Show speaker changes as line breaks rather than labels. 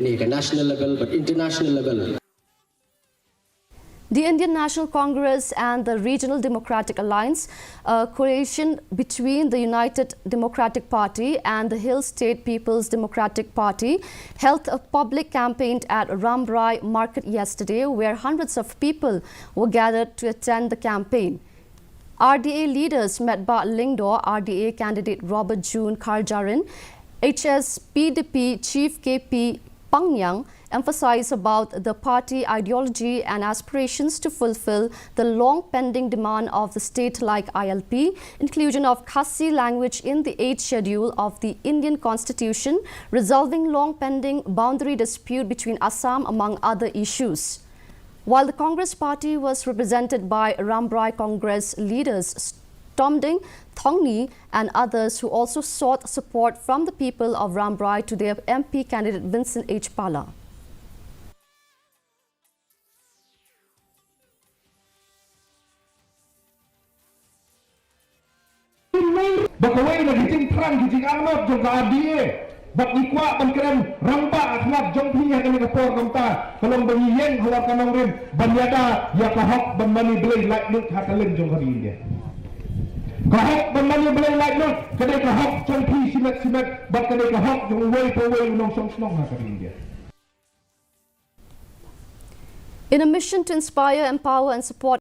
at a national level but international level.
The Indian National Congress and the Regional Democratic Alliance, a coalition between the United Democratic Party and the Hill State People's Democratic Party, held a public campaign at Rambrai market yesterday, where hundreds of people were gathered to attend the campaign. RDA leaders met by Lingdor RDA candidate Robert June Karjarin, HSPDP Chief KP Pangyang, emphasized about the party ideology and aspirations to fulfill the long-pending demand of the state like ILP, inclusion of Khasi language in the 8th schedule of the Indian Constitution, resolving long-pending boundary dispute between Assam, among other issues. While the Congress party was represented by Rambrai Congress leaders Tomding, Thongni and others who also sought support from the people of Rambrai to their MP candidate Vincent H. Pala.
Bakawai na giting perang giting angot jong ka RDA bak ikwa ban keren ramba akhlak jong piya kami kapor kamta kalong bangiyeng hawak kanong rin banyada ya kahok ban mani belay like nut hakalin jong kami India kahok ban mani belay like nut kadai kahok jong pi simet bak kadai kahok jong way po way unong song snong kami India.
In a mission to inspire, empower and support